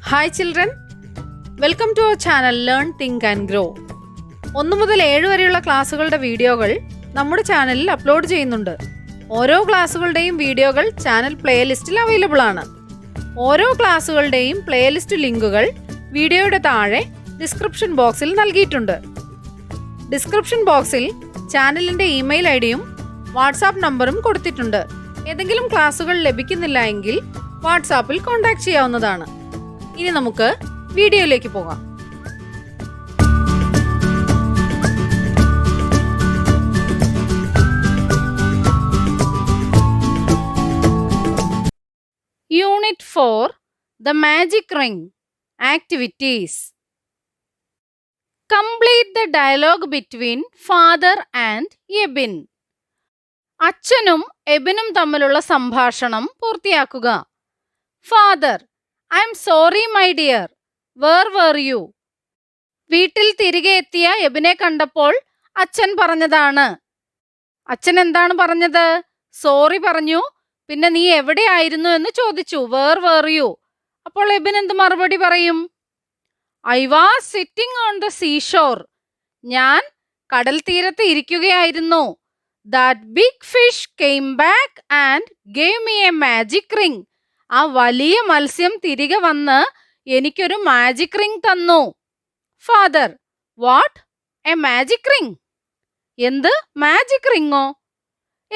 Hi children, welcome to our channel learn think and grow. 1 മുതൽ 7 വരെയുള്ള ക്ലാസ്സുകളുടെ വീഡിയോകൾ നമ്മുടെ ചാനലിൽ അപ്ലോഡ് ചെയ്യുന്നുണ്ട്. ഓരോ ക്ലാസ്സുകളുടെയും വീഡിയോകൾ ചാനൽ പ്ലേലിസ്റ്റിൽ അവൈലബിൾ ആണ്. ഓരോ ക്ലാസ്സുകളുടെയും പ്ലേലിസ്റ്റ് ലിങ്കുകൾ വീഡിയോയുടെ താഴെ ഡിസ്ക്രിപ്ഷൻ ബോക്സിൽ നൽകിയിട്ടുണ്ട്. ഡിസ്ക്രിപ്ഷൻ ബോക്സിൽ ചാനലിൻ്റെ ഇമെയിൽ ഐ ഡിയും വാട്സാപ്പ് നമ്പറും കൊടുത്തിട്ടുണ്ട്. ഏതെങ്കിലും ക്ലാസ്സുകൾ ലഭിക്കുന്നില്ല എങ്കിൽ വാട്സാപ്പിൽ കോൺടാക്ട് ചെയ്യാവുന്നതാണ്. ഇനി നമുക്ക് വീഡിയോയിലേക്ക് പോകാം. Unit 4 The Magic Ring Activities. Complete the dialogue between father and Ebin. അച്ഛനും എബിനും തമ്മിലുള്ള സംഭാഷണം പൂർത്തിയാക്കുക. Father: I am sorry my dear. Where were you? വീട്ടിൽ തിരികെ എത്തിയ എബിനെ കണ്ടപ്പോൾ അച്ഛൻ പറഞ്ഞതാണ്. അച്ഛൻ എന്താണ് പറഞ്ഞത്? സോറി പറഞ്ഞു. പിന്നെ നീ എവിടെയായിരുന്നു എന്ന് ചോദിച്ചു. Where were you? അപ്പോൾ എബിൻ എന്ത് മറുപടി പറയും? I was sitting on the seashore. ഞാൻ കടൽ തീരത്ത് ഇരിക്കുകയായിരുന്നു. That big fish came back and gave me a magic ring. ആ വലിയ മത്സ്യം തിരികെ വന്ന് എനിക്കൊരു മാജിക് റിംഗ് തന്നു. Father: what? A magic ring? എന്ത് മാജിക് റിംഗോ?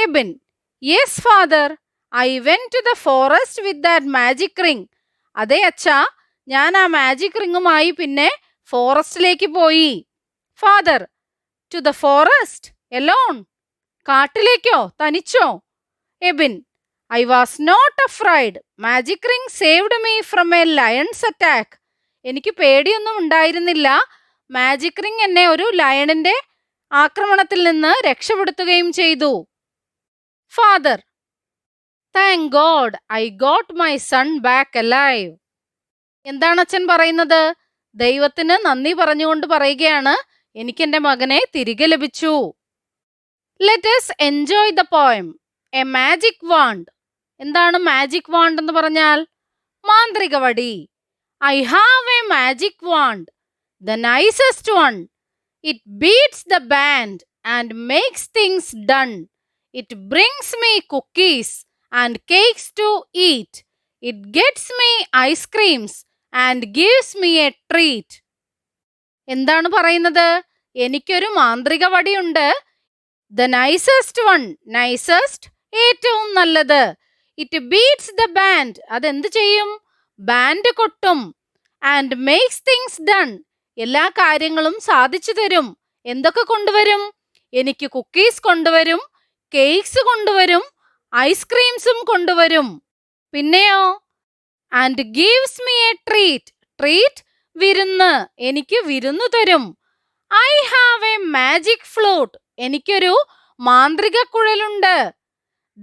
Ebin: yes father, I went to the forest with that magic ring. അതെ അച്ഛാ, ഞാൻ ആ മാജിക് റിംഗുമായി പിന്നെ ഫോറസ്റ്റിലേക്ക് പോയി. Father: to the forest alone? കാട്ടിലേക്കോ? തനിച്ചോ? Ebin: I was not afraid. Magic ring saved me from a lion's attack. എനിക്ക് പേടിയൊന്നും ഉണ്ടായിരുന്നില്ല. മാജിക് റിംഗ് എന്നെ ഒരു ലയണിന്റെ ആക്രമണത്തിൽ നിന്ന് രക്ഷപ്പെടുത്തുകയും ചെയ്തു. Father: Thank God I got my son back alive. എന്താണ് അച്ഛൻ പറയുന്നത്? ദൈവത്തിന് നന്ദി പറഞ്ഞുകൊണ്ട് പറയുകയാണ്, എനിക്ക് എൻ്റെ മകനെ തിരികെ ലഭിച്ചു. Let us enjoy the poem. A magic wand. എന്താണ് മാജിക് വാണ്ട് എന്ന് പറഞ്ഞാൽ? മാന്ത്രിക വടി. I have a magic wand, the nicest one. It beats the band and makes things done. It brings me cookies and cakes to eat. It gets me ice creams and gives me a treat. എന്താണ് പറയുന്നത്? എനിക്കൊരു മാന്ത്രിക വടിയുണ്ട്. The nicest one. Nicest, ഏറ്റവും നല്ലത്. It beats the band. അതെന്ത് ചെയ്യും? Band കൊട്ടും. And makes things done. എല്ലാ കാര്യങ്ങളും സാധിച്ചു തരും. എന്തൊക്കെ കൊണ്ടുവരും? എനിക്ക് കുക്കീസ് കൊണ്ടുവരും, കേക്ക്സ് കൊണ്ടുവരും, ഐസ്ക്രീംസും കൊണ്ടുവരും. പിന്നെയോ? And gives me a treat. Treat, വിരുന്ന്. എനിക്ക് വിരുന്നു തരും. I have a magic flute. എനിക്കൊരു മാന്ത്രിക കുഴലുണ്ട്.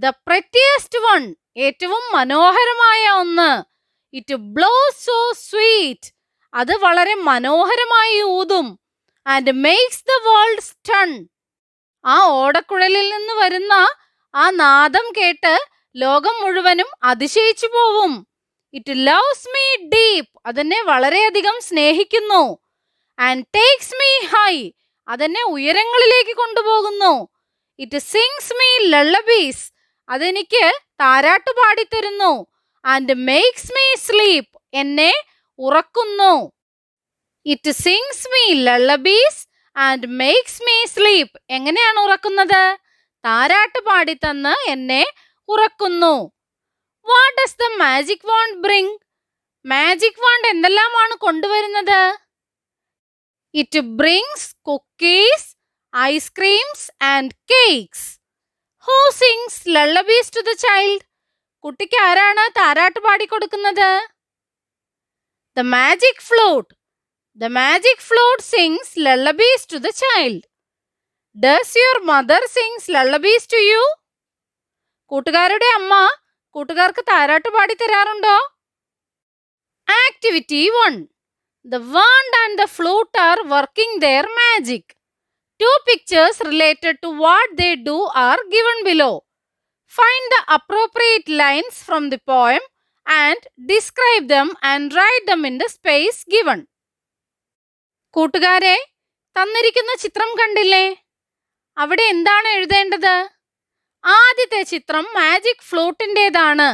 The prettiest one. ഏറ്റവും മനോഹരമായ ഒന്ന്. It blows so sweet. അത് വളരെ മനോഹരമായി ഊതും. And makes the world stun. ആ ഓടക്കുഴലിൽ നിന്ന് വരുന്ന ആ നാദം കേട്ട് ലോകം മുഴുവനും അതിശയിച്ചു പോവും. It loves me deep. അതെന്നെ വളരെയധികം സ്നേഹിക്കുന്നു. And takes me high. അതെന്നെ ഉയരങ്ങളിലേക്ക് കൊണ്ടുപോകുന്നു. It sings me lullabies. അതെനിക്ക് താരാട്ട് പാടിത്തരുന്നു. And makes me sleep. എന്നെ ഉറക്കുന്നു. It sings me lullabies and makes me sleep. എങ്ങനെയാണ് ഉറക്കുന്നത്? താരാട്ട് പാടിത്തന്ന് എന്നെ ഉറക്കുന്നു. What does the magic wand bring? Magic want എന്തെല്ലാമാണ് കൊണ്ടുവരുന്നത്? It brings cookies, ice creams and cakes. Who sings lullabies to the child? കുട്ടിക്ക് ആരാണ് താരാട്ട് പാടിക്കൊടുക്കുന്നത്? The magic flute. The magic flute sings lullabies to the child. Does your mother sings lullabies to you? കൂട്ടുകാരുടെ അമ്മ കൂട്ടുകാർക്ക് താരാട്ട് പാടി തരാറുണ്ടോ? Activity 1. The wand and the flute are working their magic. 2 pictures related to what they do are given below. Find the appropriate lines from the poem and describe them and write them in the space given. കൂട്ടുകാരെ, തന്നിരിക്കുന്ന ചിത്രം കണ്ടില്ലേ? അവിടെ എന്താണ് എഴുതേണ്ടത്? ആദ്യത്തെ ചിത്രം magic ഫ്ലൂട്ടിൻ്റെതാണ്.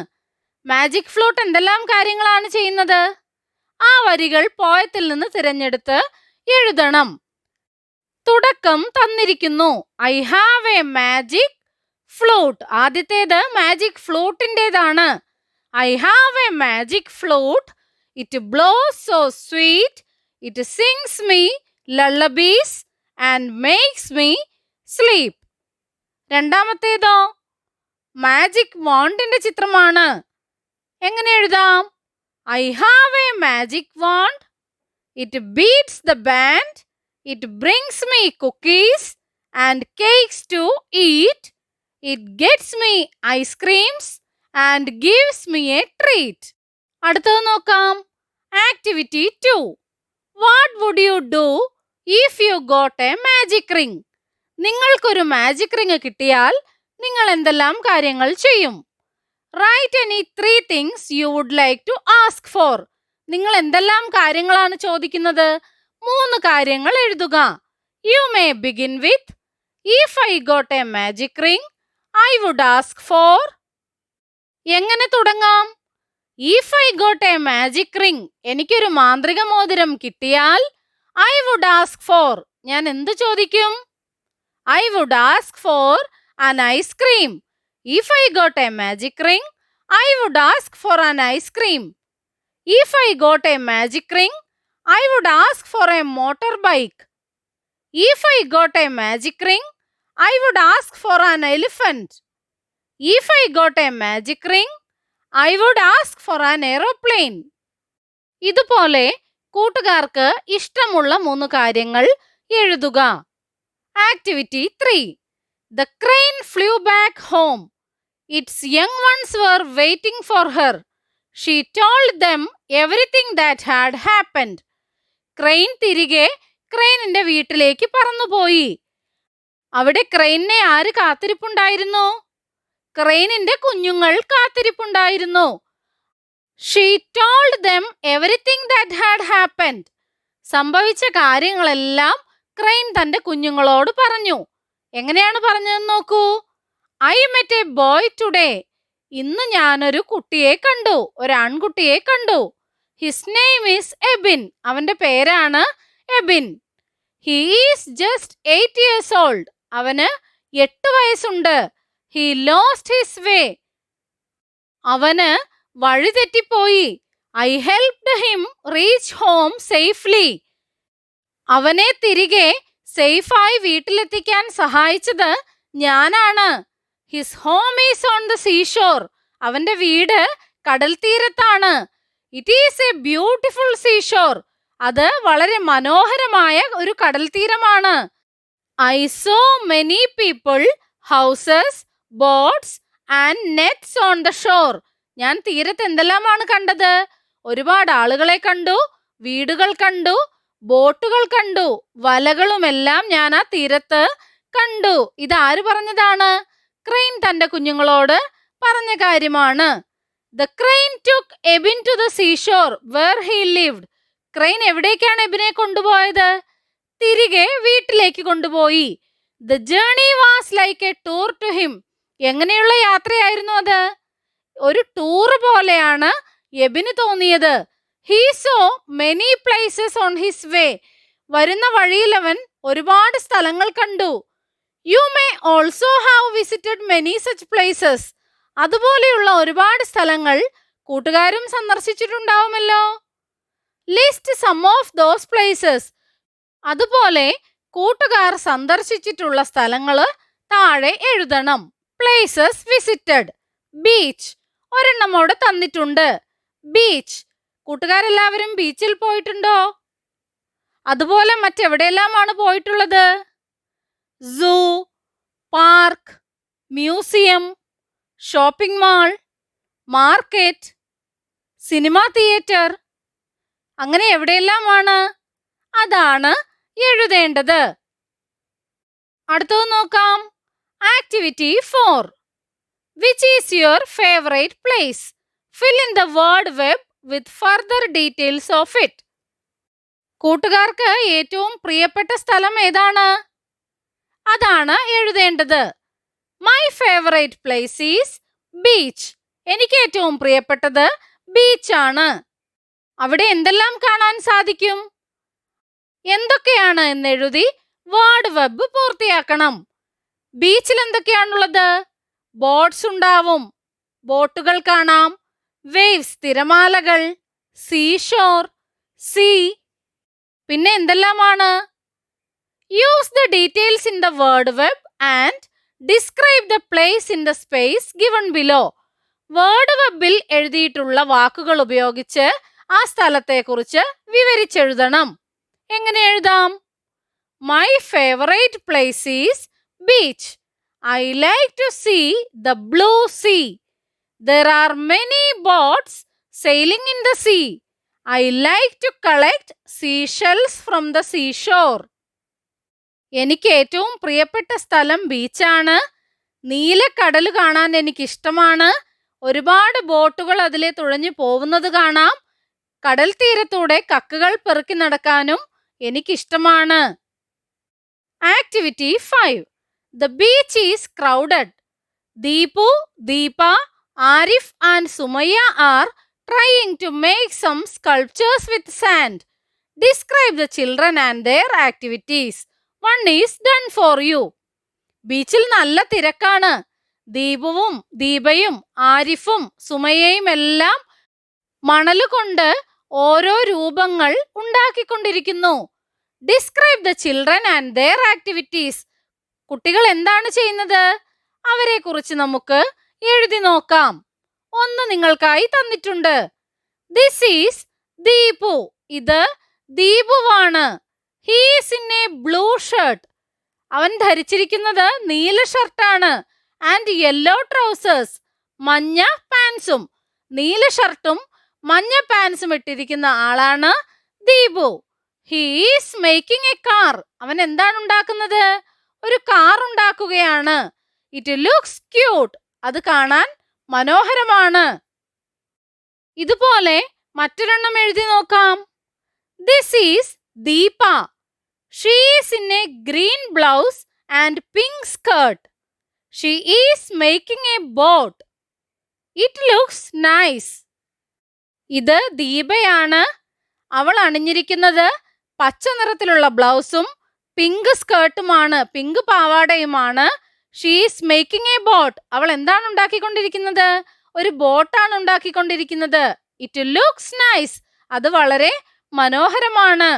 Magic flute എന്തെല്ലാം കാര്യങ്ങളാണ് ചെയ്യുന്നത്? ആ വരികൾ പോയത്തിൽ നിന്ന് തിരഞ്ഞെടുത്ത് എഴുതണം. തുടക്കം തന്നിരിക്കുന്നു. I have a magic flute. ആദ്യത്തേത് മാജിക് ഫ്ലൂട്ടിൻ്റെതാണ്. I have a magic flute. It blows so sweet. It sings me lullabies and makes me sleep. രണ്ടാമത്തേതോ മാജിക് വാണ്ടിന്റെ ചിത്രമാണ്. എങ്ങനെ എഴുതാം? I have a magic wand. It beats the band. It brings me cookies and cakes to eat. It gets me ice creams and gives me a treat. അടുത്തത് നോക്കാം. Activity 2. What would you do if you got a magic ring? നിങ്ങൾക്കൊരു magic ring കിട്ടിയാൽ നിങ്ങൾ എന്തെല്ലാം കാര്യങ്ങൾ ചെയ്യും? Right any 3 things you would like to ask for. നിങ്ങൾ എന്തെല്ലാം കാര്യങ്ങളാണ് ചോദിക്കുന്നത്? 3 കാര്യങ്ങൾ എഴുതുക. You may begin with, if I got a magic ring, I would ask for. എങ്ങനെ തുടങ്ങാം? If I got a magic ring, എനിക്കൊരു മാന്ത്രിക മോതിരം കിട്ടിയാൽ I would ask for, ഞാൻ എന്ത് ചോദിക്കും? I would ask for an ice cream. If I got a magic ring, I would ask for an ice cream. If I got a magic ring, I would ask for a motorbike. If I got a magic ring, I would ask for an elephant. If I got a magic ring, I would ask for an aeroplane. ഇതുപോലെ കൂട്ടുകാർക്ക് ഇഷ്ടമുള്ള 3 കാര്യങ്ങൾ എഴുതുക. Activity 3. The crane flew back home. Its young ones were waiting for her. She told them everything that had happened. Crane തിരികെ ക്രെയിനിന്റെ വീട്ടിലേക്ക് പറന്നുപോയി. അവിടെ ക്രെയിനിനെ ആര് കാത്തിരിപ്പുണ്ടായിരുന്നു? ക്രെയിനിന്റെ കുഞ്ഞുങ്ങൾ കാത്തിരിപ്പുണ്ടായിരുന്നു. She told them everything that had happened. സംഭവിച്ച കാര്യങ്ങളെല്ലാം ക്രെയിൻ തന്റെ കുഞ്ഞുങ്ങളോട് പറഞ്ഞു. എങ്ങനെയാണ് പറഞ്ഞതെന്ന് നോക്കൂ. I met a boy today. ഇന്ന് ഞാനൊരു കുട്ടിയെ കണ്ടു, ഒരു ആൺകുട്ടിയെ കണ്ടു. His name is Ebin. അവന്റെ പേരാണ് Ebin. He is just 8 years old. അവന് 8 വയസ്സുണ്ട്. He lost his way. അവന് വഴി തെറ്റിപ്പോയി. I helped him reach home safely. അവനെ തിരികെ സേഫായി വീട്ടിലെത്തിക്കാൻ സഹായിച്ചത് ഞാനാണ്. His home is on the seashore. അവന്റെ വീട് കടൽ തീരത്താണ്. It is a beautiful seashore. അത് വളരെ മനോഹരമായ ഒരു കടൽ തീരമാണ്. I saw many people, houses, boats and nets on the shore. ഞാൻ തീരത്ത് എന്തെല്ലാമാണ് കണ്ടത്? ഒരുപാട് ആളുകളെ കണ്ടു, വീടുകൾ കണ്ടു, ബോട്ടുകൾ കണ്ടു, വലകളുമെല്ലാം ഞാൻ ആ തീരത്ത് കണ്ടു. ഇതാര് പറഞ്ഞതാണ്? ക്രെയിൻ തന്റെ കുഞ്ഞുങ്ങളോട് പറഞ്ഞ കാര്യമാണ്. The crane took Ebin to the seashore where he lived. Crane എവിടേക്കാണ് എബിനെ കൊണ്ടുപോയത്? തിരികെ വീട്ടിലേക്ക് കൊണ്ടുപോയി. The journey was like a tour to him. എങ്ങനെയുള്ള യാത്രയായിരുന്നു അത്? ഒരു ടൂർ പോലെയാണ് എബിന് തോന്നിയത്. He saw many places on his way. വരുന്ന വഴിയിൽ അവൻ ഒരുപാട് സ്ഥലങ്ങൾ കണ്ടു. You may also have visited many such places. അതുപോലെയുള്ള ഒരുപാട് സ്ഥലങ്ങൾ കൂട്ടുകാരും സന്ദർശിച്ചിട്ടുണ്ടാവുമല്ലോ. List some of those places. അതുപോലെ കൂട്ടുകാർ സന്ദർശിച്ചിട്ടുള്ള സ്ഥലങ്ങൾ താഴെ എഴുതണം. Places visited. ബീച്ച് ഒരെണ്ണം അവിടെ തന്നിട്ടുണ്ട്. ബീച്ച്. കൂട്ടുകാരെല്ലാവരും ബീച്ചിൽ പോയിട്ടുണ്ടോ? അതുപോലെ മറ്റെവിടെയെല്ലാമാണ് പോയിട്ടുള്ളത്? Zoo, park, museum, shopping mall, market, cinema theatre, അങ്ങനെ എവിടെയെല്ലാമാണ്? അതാണ് എഴുതേണ്ടത്. അടുത്തത് നോക്കാം. Activity 4. Which is your favorite place? Fill in the word web with further details of it. കൂട്ടുകാർക്ക് ഏറ്റവും പ്രിയപ്പെട്ട സ്ഥലം ഏതാണ്? അതാണ് എഴുതേണ്ടത്. My favorite place is beach. എനിക്ക് ഏറ്റവും പ്രിയപ്പെട്ടത് ബീച്ചാണ്. അവിടെ എന്തെല്ലാം കാണാൻ സാധിക്കും? എന്തൊക്കെയാണ് എന്നെഴുതി വേർഡ് വെബ് പൂർത്തിയാക്കണം. ബീച്ചിൽ എന്തൊക്കെയാണുള്ളത്? ബോട്ട്സ് ഉണ്ടാവും, ബോട്ടുകൾ കാണാം, വേവ്സ് തിരമാലകൾ, സീഷോർ, സീ. പിന്നെ എന്തെല്ലാമാണ്? Use the details in the word web and describe the place in the space given below. Word വെബിൽ എഴുതിയിട്ടുള്ള വാക്കുകൾ ഉപയോഗിച്ച് ആ സ്ഥലത്തെക്കുറിച്ച് വിവരിച്ചെഴുതണം. എങ്ങനെ എഴുതാം? My favorite place is beach. I like to see the blue sea. There are many boats sailing in the sea. I like to collect seashells from the seashore. എനിക്ക് ഏറ്റവും പ്രിയപ്പെട്ട സ്ഥലം ബീച്ചാണ്. നീലക്കടൽ കാണാൻ എനിക്കിഷ്ടമാണ്. ഒരുപാട് ബോട്ടുകൾ അതിലെ തുഴഞ്ഞു പോകുന്നത് കാണാം. കടൽ തീരത്തൂടെ കക്കുകൾ പെറുക്കി നടക്കാനും എനിക്കിഷ്ടമാണ്. Activity 5. The beach is crowded. Deepu, Deepa, Arif and Sumaya are trying to make some sculptures with sand. Describe the children and their activities. One is done for you. ബീച്ചിൽ നല്ല തിരക്കാണ്. ദീപുവും ദീപയും ആരിഫും സുമയയും എല്ലാം മണലുകൊണ്ട് ഓരോ രൂപങ്ങൾ ഉണ്ടാക്കിക്കൊണ്ടിരിക്കുന്നു. Describe the children and their activities. കുട്ടികൾ എന്താണ് ചെയ്യുന്നത്? അവരെ കുറിച്ച് നമുക്ക് എഴുതി നോക്കാം. ഒന്ന് നിങ്ങൾക്കായി തന്നിട്ടുണ്ട്. This is Deepu. ഇത് ദീപുവാണ്. He is in a blue shirt. അവൻ ധരിച്ചിരിക്കുന്നത് നീല ഷർട്ടാണ്. And yellow trousers. മഞ്ഞ പാൻസും. നീല ഷർട്ടും മഞ്ഞ പാൻസും ഇട്ടിരിക്കുന്ന ആളാണ് Deepu. He is making a car. അവൻ എന്താണ് ഉണ്ടാക്കുന്നത്? ഒരു കാർ ഉണ്ടാക്കുകയാണ്. It looks cute. അത് കാണാൻ മനോഹരമാണ്. ഇതുപോലെ മറ്റൊരെണ്ണം എഴുതി നോക്കാം. This is Deepa. She is in a green blouse and pink skirt. She is making a boat. It looks nice. ഇത് ദീപയാണ്. അവൾ അണിഞ്ഞിരിക്കുന്നത് പച്ച നിറത്തിലുള്ള ബ്ലൗസും പിങ്ക് സ്കേർട്ടുമാണ്, പിങ്ക് പാവാടയുമാണ്. She is making a boat. അവൾ എന്താണ് ഉണ്ടാക്കിക്കൊണ്ടിരിക്കുന്നത്? ഒരു ബോട്ടാണ് ഉണ്ടാക്കിക്കൊണ്ടിരിക്കുന്നത്. It looks nice. അത് വളരെ മനോഹരമാണ്.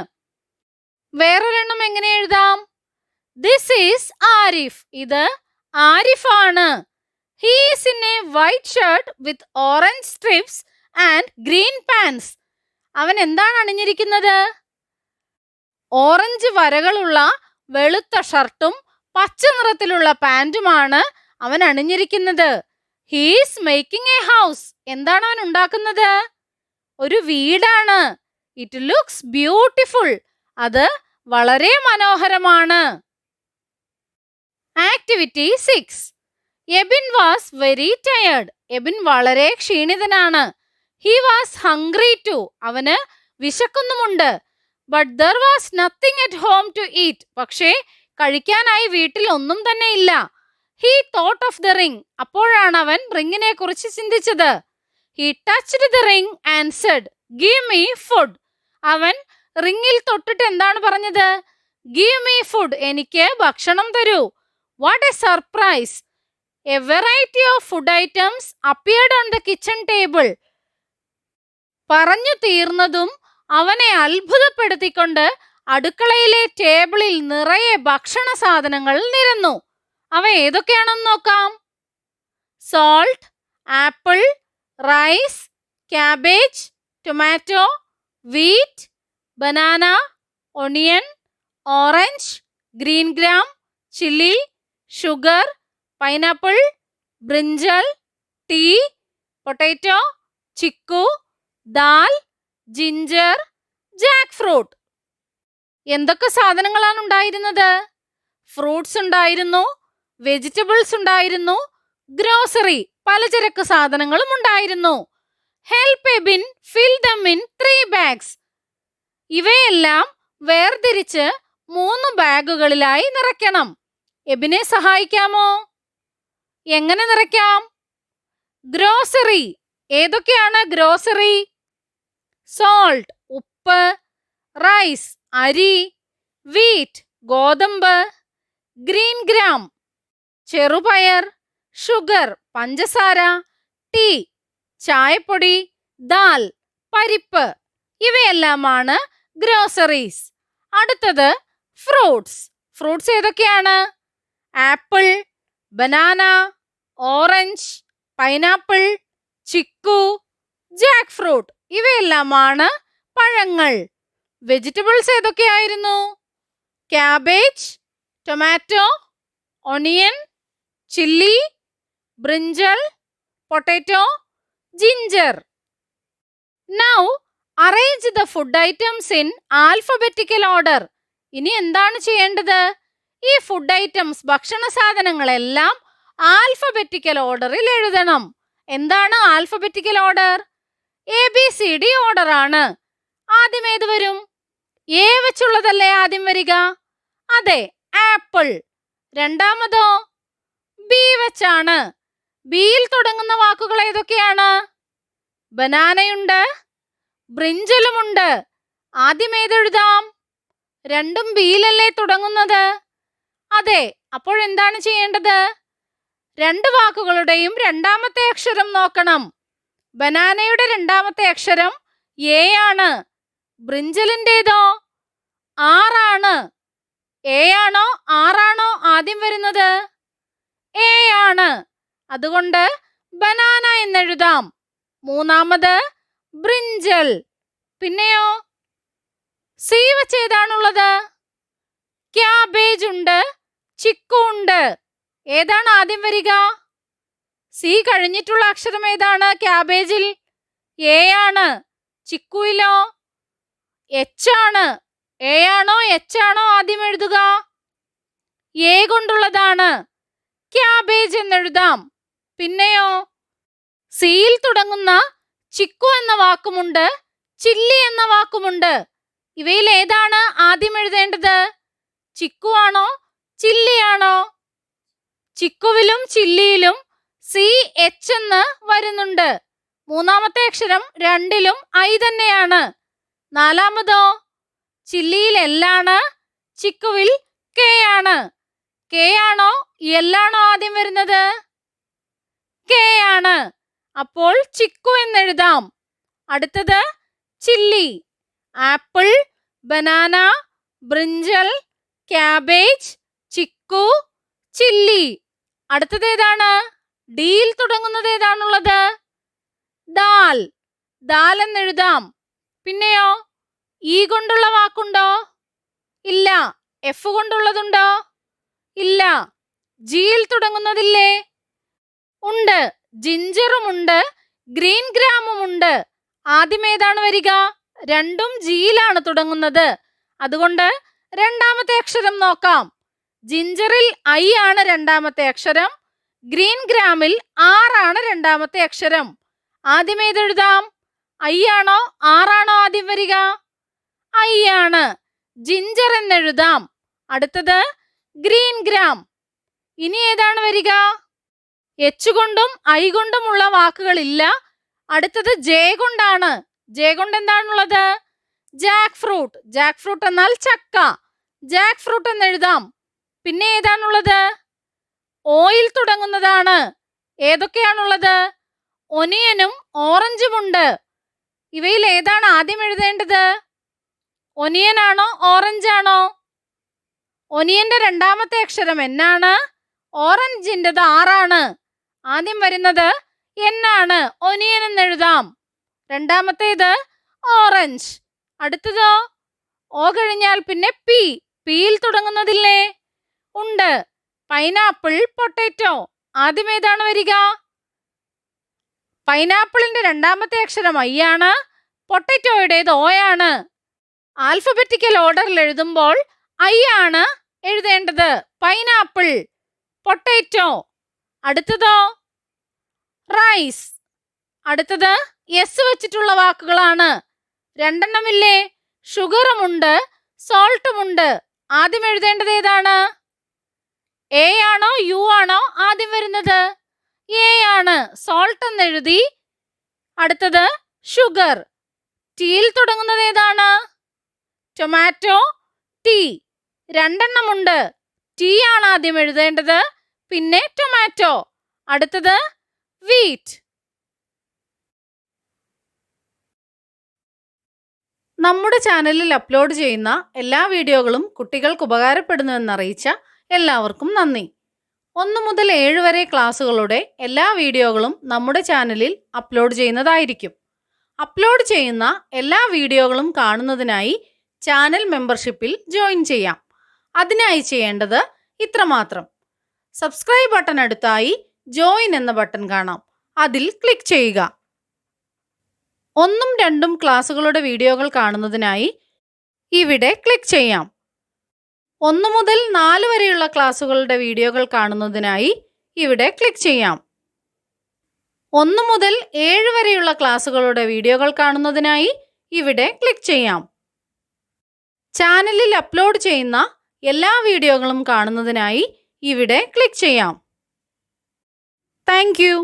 വേറൊരെണ്ണം എങ്ങനെ എഴുതാം? This is Arif. ഇത് ആരിഫാണ്. He is in a white shirt with orange stripes and green pants. അവൻ എന്താണ് അണിഞ്ഞിരിക്കുന്നത്? ഓറഞ്ച് വരകളുള്ള വെളുത്ത ഷർട്ടും പച്ച നിറത്തിലുള്ള പാൻറ്റുമാണ് അവൻ അണിഞ്ഞിരിക്കുന്നത്. He is making a house. എന്താണ് അവൻ ഉണ്ടാക്കുന്നത്? ഒരു വീടാണ്. It looks beautiful. അത് വളരെ മനോഹരമാണ്. Activity 6. Ebin was very tired. Ebin വളരെ ക്ഷീണിതനാണ്. He was hungry too. അവന് വിശക്കുന്നുമുണ്ട്. But there was nothing at home to eat. പക്ഷേ കഴിക്കാനായി വീട്ടിൽ ഒന്നും തന്നെ ഇല്ല. He thought of the ring. അപ്പോഴാണ് അവൻ റിങ്ങിനെ കുറിച്ച് ചിന്തിച്ചത്. He touched the ring and said, give me food. അവൻ റിങ്ങിൽ തൊട്ടിട്ട് എന്താണ് പറഞ്ഞത്? Give me food. എനിക്ക് ഭക്ഷണം തരൂ. What A surprise. A variety of food items appeared on the kitchen table. പറഞ്ഞു തീർന്നതും അവനെ അത്ഭുതപ്പെടുത്തിക്കൊണ്ട് അടുക്കളയിലെ ടേബിളിൽ നിറയെ ഭക്ഷണ സാധനങ്ങൾ നിരന്നു. അവ ഏതൊക്കെയാണെന്ന് നോക്കാം. Salt, apple, rice, cabbage, tomato, wheat, banana, onion, orange, green gram, chilli, sugar, pineapple, brinjal, tea, potato, chikoo, dal, ginger, jackfruit. എന്തൊക്കെ സാധനങ്ങളാണ് ഉണ്ടായിരുന്നത്? ഫ്രൂട്ട്സ് ഉണ്ടായിരുന്നു, വെജിറ്റബിൾസ് ഉണ്ടായിരുന്നു, ഗ്രോസറി പലചരക്ക് സാധനങ്ങളും ഉണ്ടായിരുന്നു. Help Ebin fill them in 3 bags. ഇവയെല്ലാം വേർതിരിച്ച് 3 ബാഗുകളിലായി നിറയ്ക്കണം. എബിനെ സഹായിക്കാമോ? എങ്ങനെ നിറയ്ക്കാം? ഗ്രോസറി. ഏതൊക്കെയാണ് ഗ്രോസറി? സോൾട്ട് ഉപ്പ്, റൈസ് അരി, വീറ്റ് ഗോതമ്പ്, ഗ്രീൻ ഗ്രാം ചെറുപയർ, ഷുഗർ പഞ്ചസാര, ടീ ചായപ്പൊടി, ദാൽ പരിപ്പ്. ഇവയെല്ലാമാണ് ഗ്രോസറീസ്. അടുത്തത് ഫ്രൂട്ട്സ്. ഫ്രൂട്ട്സ് ഏതൊക്കെയാണ്? Apple, banana, orange, pineapple, chikoo, jackfruit. ഇവയെല്ലാമാണ് പഴങ്ങൾ. വെജിറ്റബിൾസ് ഏതൊക്കെയായിരുന്നു? Cabbage, tomato, onion, chilli, brinjal, potato, ginger. Now arrange the food items in alphabetical order. ഇനി എന്താണ് ചെയ്യേണ്ടത്? ഈ ഫുഡ് ഐറ്റംസ് ഭക്ഷണ സാധനങ്ങളെല്ലാം ആൽഫബറ്റിക്കൽ ഓർഡറിൽ എഴുതണം. എന്താണ് ആൽഫബറ്റിക്കൽ ഓർഡർ? ABCD ഓർഡർ ആണ്. ആദ്യം ഏത് വരും? എ വെച്ചുള്ളതല്ലേ ആദ്യം വരിക? അതെ, ആപ്പിൾ. രണ്ടാമതോ? ബി വെച്ചാണ്. ബിയിൽ തുടങ്ങുന്ന വാക്കുകൾ ഏതൊക്കെയാണ്? ബനാനയുണ്ട്, ബ്രിഞ്ചലുമുണ്ട്. ആദ്യം ഏതെഴുതാം? രണ്ടും ബിയിലല്ലേ തുടങ്ങുന്നത്? അതെ, അപ്പോൾ എന്താണ് ചെയ്യേണ്ടത്? 2 വാക്കുകളുടെയും രണ്ടാമത്തെ അക്ഷരം നോക്കണം. ബനാനയുടെ രണ്ടാമത്തെ അക്ഷരം എ ആണ്. ബ്രിഞ്ചലിൻ്റെതോ ആറാണ്. എ ആണോ ആറാണോ ആദ്യം വരുന്നത്? എ ആണ്. അതുകൊണ്ട് ബനാന എന്നെഴുതാം. മൂന്നാമത് ബ്രിഞ്ചൽ. പിന്നെയോ സി വച്ച് ഏതാണുള്ളത്? ക്യാബേജ് ഉണ്ട്, ചിക്കു ഉണ്ട്. ഏതാണ് ആദ്യം വരിക? സി കഴിഞ്ഞിട്ടുള്ള അക്ഷരം ഏതാണ്? ക്യാബേജിൽ എ ആണ്. ചിക്കുയിലോ എച്ച് ആണ്. എ ആണോ എച്ച് ആണോ ആദ്യം എഴുതുക? എ കൊണ്ടുള്ളതാണ്. ക്യാബേജ് എന്നെഴുതാം. പിന്നെയോ സിയിൽ തുടങ്ങുന്ന ചിക്കു എന്ന വാക്കുമുണ്ട്, ചില്ലി എന്ന വാക്കുമുണ്ട്. ഇവയിൽ ഏതാണ് ആദ്യം എഴുതേണ്ടത്? ചിക്കു ആണോ ചില്ലിയാണോ? ചിക്കുവിലും ചില്ലിയിലും CH എന്ന് വരുന്നുണ്ട്. മൂന്നാമത്തെ അക്ഷരം രണ്ടിലും ഐ തന്നെയാണ്. നാലാമതോ ചില്ലിയിൽ എല്ലാണ്, ചിക്കുവിൽ കെ ആണ്. കെ ആണോ എല്ലാണോ ആദ്യം വരുന്നത്? കെ ആണ്. അപ്പോൾ ചിക്കു എന്നെഴുതാം. അടുത്തത് chilli. Apple, banana, brinjal, cabbage, chikoo, chilli. അടുത്തത് ഏതാണ്? ഡിയിൽ തുടങ്ങുന്നത് ഏതാണുള്ളത്? ദാൽ. ദാൽ എന്നെഴുതാം. പിന്നെയോ ഇ കൊണ്ടുള്ള വാക്കുണ്ടോ? ഇല്ല. എഫ് കൊണ്ടുള്ളതുണ്ടോ? ഇല്ല. ജിയിൽ തുടങ്ങുന്നതില്ലേ? ഉണ്ട്. ജിഞ്ചറുമുണ്ട്, ഗ്രീൻ ഗ്രാമുമുണ്ട്. ആദ്യം ഏതാണ് വരിക? രണ്ടും ജിയിലാണ് തുടങ്ങുന്നത്. അതുകൊണ്ട് രണ്ടാമത്തെ അക്ഷരം നോക്കാം. ജിഞ്ചറിൽ ഐ ആണ് രണ്ടാമത്തെ അക്ഷരം. ഗ്രീൻ ഗ്രാമിൽ ആറാണ് രണ്ടാമത്തെ അക്ഷരം. ആദ്യം ഏതെഴുതാം? ഐ ആണോ ആറാണോ ആദ്യം വരിക? ഐ ആണ്. ജിഞ്ചർ എന്നെഴുതാം. അടുത്തത് ഗ്രീൻ ഗ്രാം. ഇനി ഏതാണ് വരിക? എച്ച് കൊണ്ടും ഐ കൊണ്ടുമുള്ള വാക്കുകളില്ല. അടുത്തത് ജെ കൊണ്ടാണ്. ജെ കൊണ്ട് എന്താണുള്ളത്? Jack fruit. ജാക്ക് ഫ്രൂട്ട് എന്നാൽ ചക്ക. ജാക്ക് ഫ്രൂട്ട് എന്നെഴുതാം. പിന്നെ ഏതാണുള്ളത്? ഓയിൽ തുടങ്ങുന്നതാണ്. ഏതൊക്കെയാണുള്ളത്? ഒനിയനും ഓറഞ്ചുമുണ്ട്. ഇവയിൽ ഏതാണ് ആദ്യം എഴുതേണ്ടത്? ഒനിയൻ ആണോ ഓറഞ്ച് ആണോ? ഒനിയന്റെ രണ്ടാമത്തെ അക്ഷരം എന്നാണ്. ഓറഞ്ചിൻ്റെത് ആറാണ്. ആദ്യം വരുന്നത് എന്നാണ്. ഒനിയൻ എന്നെഴുതാം. രണ്ടാമത്തേത് ഓറഞ്ച്. അടുത്തതോ ഓ കഴിഞ്ഞാൽ പിന്നെ പി. പിയിൽ തുടങ്ങുന്നതില്ലേ? ഉണ്ട്. Pineapple, potato. ആദ്യം ഏതാണ് വരിക? പൈനാപ്പിളിന്റെ രണ്ടാമത്തെ അക്ഷരം ഐ ആണ്. പൊട്ടാറ്റോയുടേത് ഓ ആണ്. ആൽഫബറ്റിക്കൽ ഓർഡറിൽ എഴുതുമ്പോൾ ഐ ആണ് എഴുതേണ്ടത്. Pineapple, potato. അടുത്തതോ റൈസ്. അടുത്തത് എസ് വെച്ചിട്ടുള്ള വാക്കുകളാണ്. രണ്ടെണ്ണമില്ലേ? ഷുഗറുമുണ്ട്, സോൾട്ടുമുണ്ട്. ആദ്യം എഴുതേണ്ടത് ഏതാണ്? എ ആണോ യു ആണോ ആദ്യം വരുന്നത്? എ ആണ്. സോൾട്ട് എന്ന് എഴുതി. അടുത്തത് ഷുഗർ. ടിയിൽ തുടങ്ങുന്നത് ഏതാണ്? Tomato, T. രണ്ടെണ്ണമുണ്ട്. ടി ആണ് ആദ്യം എഴുതേണ്ടത്, പിന്നെ ടൊമാറ്റോ. അടുത്തത് വീറ്റ്. നമ്മുടെ ചാനലിൽ അപ്ലോഡ് ചെയ്യുന്ന എല്ലാ വീഡിയോകളും കുട്ടികൾക്ക് ഉപകാരപ്പെടുന്നുവെന്നറിയിച്ച എല്ലാവർക്കും നന്ദി. 1 മുതൽ 7 വരെ ക്ലാസ്സുകളുടെ എല്ലാ വീഡിയോകളും നമ്മുടെ ചാനലിൽ അപ്ലോഡ് ചെയ്യുന്നതായിരിക്കും. അപ്ലോഡ് ചെയ്യുന്ന എല്ലാ വീഡിയോകളും കാണുന്നതിനായി ചാനൽ മെമ്പർഷിപ്പിൽ ജോയിൻ ചെയ്യാം. അതിനായി ചെയ്യേണ്ടത് ഇത്രമാത്രം. സബ്സ്ക്രൈബ് ബട്ടൺ അടുത്തായി ജോയിൻ എന്ന ബട്ടൺ കാണാം. അതിൽ ക്ലിക്ക് ചെയ്യുക. 1ഉം 2ഉം ക്ലാസ്സുകളുടെ വീഡിയോകൾ കാണുന്നതിനായി ഇവിടെ ക്ലിക്ക് ചെയ്യാം. 1 മുതൽ 4 വരെയുള്ള ക്ലാസ്സുകളുടെ വീഡിയോകൾ കാണുന്നതിനായി ഇവിടെ ക്ലിക്ക് ചെയ്യാം. 1 മുതൽ 7 വരെയുള്ള ക്ലാസ്സുകളുടെ വീഡിയോകൾ കാണുന്നതിനായി ഇവിടെ ക്ലിക്ക് ചെയ്യാം. ചാനലിൽ അപ്ലോഡ് ചെയ്യുന്ന എല്ലാ വീഡിയോകളും കാണുന്നതിനായി ഇവിടെ ക്ലിക്ക് ചെയ്യാം. Thank you.